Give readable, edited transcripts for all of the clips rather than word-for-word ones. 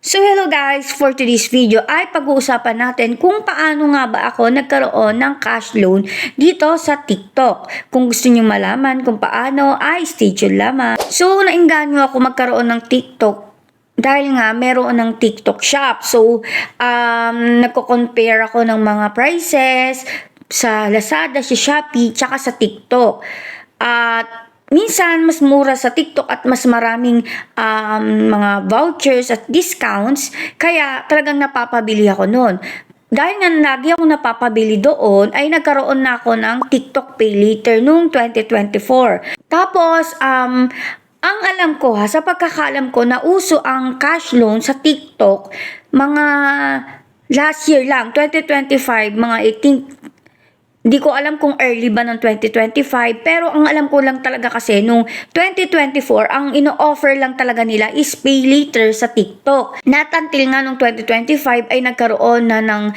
So hello guys, for today's video ay pag-uusapan natin kung paano nga ba ako nagkaroon ng cash loan dito sa TikTok. Kung gusto niyo malaman kung paano ay stay tuned lamang. So nainganyo ako magkaroon ng TikTok dahil nga meron ng TikTok shop. So nagko-compare ako ng mga prices sa Lazada, sa Shopee, tsaka sa TikTok. At minsan, mas mura sa TikTok at mas maraming mga vouchers at discounts. Kaya talagang napapabili ako noon. Dahil nga lagi ako napapabili doon, ay nagkaroon na ako ng TikTok Pay Later noong 2024. Tapos, ang alam ko sa pagkakaalam ko na uso ang cash loan sa TikTok, mga last year lang, 2025, mga 18. Hindi ko alam kung early ba ng 2025, pero ang alam ko lang talaga kasi nung 2024, ang ino-offer lang talaga nila is pay later sa TikTok. Not until nga nung 2025 ay nagkaroon na ng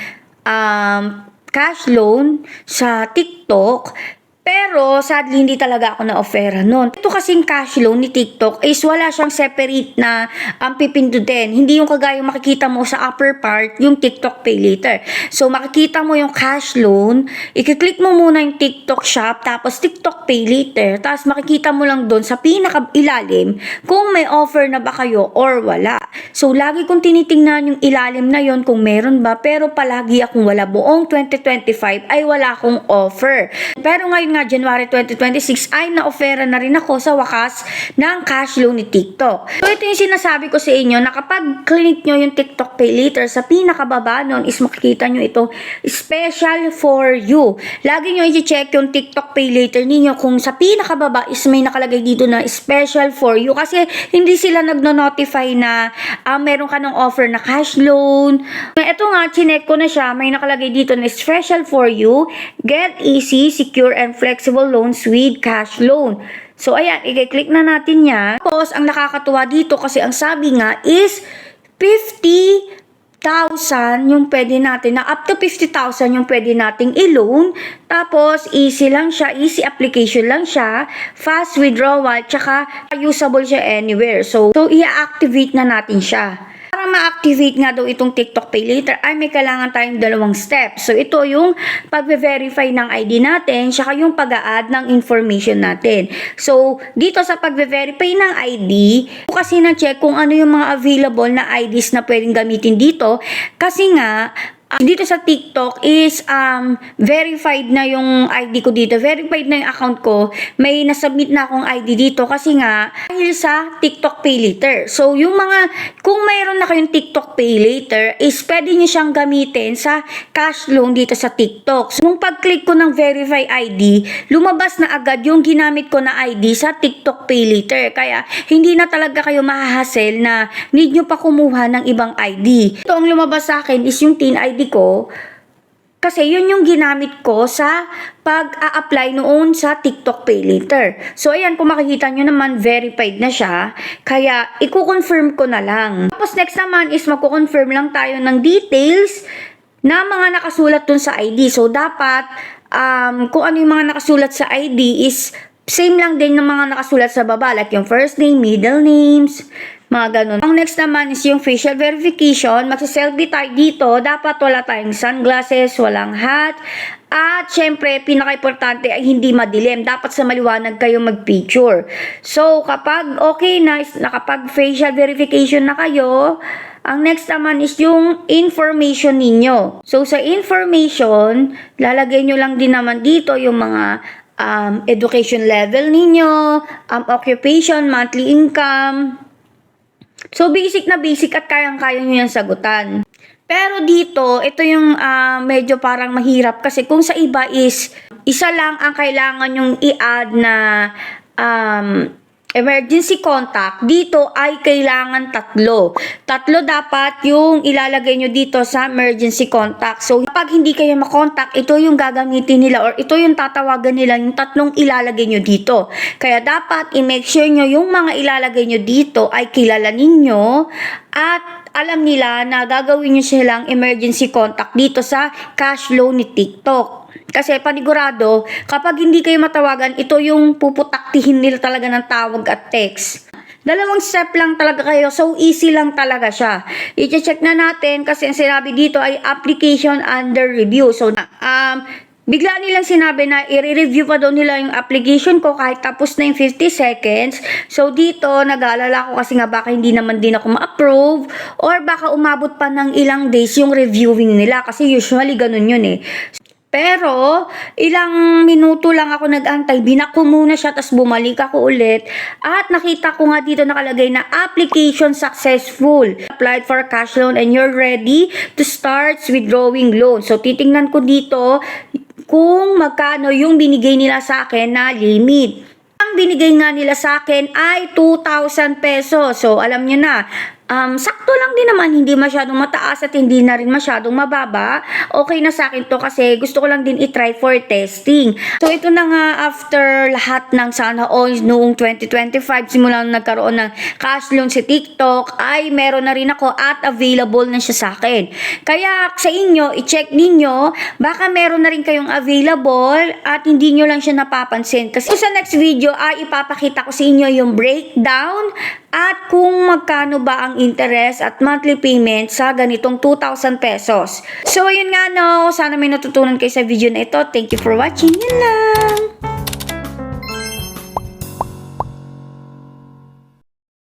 cash loan sa TikTok. Pero sadly hindi talaga ako na-offera noon. Ito kasing cash loan ni TikTok is wala siyang separate na pipindutin. Hindi yung kagaya makikita mo sa upper part yung TikTok Pay Later. So makikita mo yung cash loan, i-click mo muna yung TikTok shop, tapos TikTok Pay Later, tapos makikita mo lang doon sa pinaka-ilalim kung may offer na ba kayo or wala. So lagi kong tinitingnan yung ilalim na yon kung meron ba, pero palagi akong wala. Buong 2025 ay wala akong offer. Pero ngayon nga January 2026 ay na-offera na rin ako sa wakas ng cash loan ni TikTok. So ito yung sinasabi ko sa inyo na kapag click nyo yung TikTok Pay Later, sa pinakababa nun is makikita nyo ito special for you. Lagi nyo i-check yung TikTok Pay Later ninyo kung sa pinakababa is may nakalagay dito na special for you, kasi hindi sila nagno-notify na meron ka ng offer na cash loan. Ito nga, chinek ko na siya, may nakalagay dito na special for you, get easy, secure and flexible loans with cash loan. So ayan, i-click na natin yan. Tapos ang nakakatuwa dito kasi ang sabi nga is 50,000 yung pwede natin, na up to 50,000 yung pwede nating i-loan. Tapos easy lang siya, easy application lang siya, fast withdrawal, tsaka usable siya anywhere. So i-activate na natin siya. Para ma-activate nga daw itong TikTok Pay Later ay may kailangan tayong dalawang steps. So ito yung pag-verify ng ID natin, saka yung pag-a-add ng information natin. So dito sa pag-verify ng ID, kasi na-check kung ano yung mga available na IDs na pwedeng gamitin dito. Kasi nga, dito sa TikTok is verified na yung ID ko dito. Verified na yung account ko. May nasubmit na akong ID dito kasi nga dahil sa TikTok Pay Later. So yung mga, kung mayroon na kayong TikTok Pay Later is pwede nyo siyang gamitin sa cash loan dito sa TikTok. So nung pag-click ko ng Verify ID, lumabas na agad yung ginamit ko na ID sa TikTok Pay Later. Kaya hindi na talaga kayo mahahassle na need nyo pa kumuha ng ibang ID. Ito ang lumabas sa akin is yung TIN ID ko, kasi yun yung ginamit ko sa pag-a-apply noon sa TikTok Pay Later. So ayan, kung makikita nyo naman, verified na siya, kaya i-confirm ko na lang. Tapos next naman is magko-confirm lang tayo ng details na mga nakasulat dun sa ID. So dapat kung ano yung mga nakasulat sa ID is same lang din ng mga nakasulat sa baba, like yung first name, middle names, mga ganun. Ang next naman is yung facial verification. Magsa-selfie tayo dito. Dapat wala tayong sunglasses, walang hat. At syempre, pinaka-importante ay hindi madilim. Dapat sa maliwanag kayo mag-picture. So, kapag okay na, nakapag-facial verification na kayo, ang next naman is yung information ninyo. So, sa information, lalagay nyo lang din naman dito yung mga education level ninyo, occupation, monthly income. So, basic na basic at kayang-kaya nyo yan sagutan. Pero dito, ito yung medyo parang mahirap kasi kung sa iba is isa lang ang kailangan yung i-add na emergency contact, dito ay kailangan tatlo. Tatlo dapat yung ilalagay nyo dito sa emergency contact. So, kapag hindi kayo makontak, ito yung gagamitin nila or ito yung tatawagan nila, yung tatlong ilalagay nyo dito. Kaya dapat i-make sure nyo yung mga ilalagay nyo dito ay kilala ninyo at alam nila na gagawin nyo silang emergency contact dito sa cash loan ni TikTok. Kasi panigurado, kapag hindi kayo matawagan, ito yung puputaktihin nila talaga ng tawag at text. Dalawang step lang talaga kayo. So, easy lang talaga siya. I-check na natin kasi ang sinabi dito ay application under review. So, bigla nilang sinabi na i-review pa daw nila yung application ko kahit tapos na yung 50 seconds. So, dito, nag-aalala ko kasi nga baka hindi naman din ako ma-approve or baka umabot pa ng ilang days yung reviewing nila kasi usually ganun yun eh. Pero, ilang minuto lang ako nag-antay, binako muna siya, tapos bumalik ako ulit. At nakita ko nga dito nakalagay na application successful. Applied for cash loan and you're ready to start withdrawing loan. So, titingnan ko dito kung magkano yung binigay nila sa akin na limit. Ang binigay nga nila sa akin ay 2,000 pesos. So, alam nyo na, sakto lang din naman, hindi masyadong mataas at hindi na rin masyadong mababa. Okay na sa akin to kasi gusto ko lang din i-try for testing. So, ito na nga after lahat ng sana all noong 2025, simula nung nagkaroon ng cash loan si TikTok, ay meron na rin ako at available na siya sa akin. Kaya sa inyo, i-check ninyo, baka meron na rin kayong available at hindi nyo lang siya napapansin. Kasi sa next video ay ipapakita ko sa inyo yung breakdown at kung magkano ba ang interest at monthly payment sa ganitong 2,000 pesos. So, ayun nga no. Sana may natutunan kayo sa video na ito. Thank you for watching. Yun lang.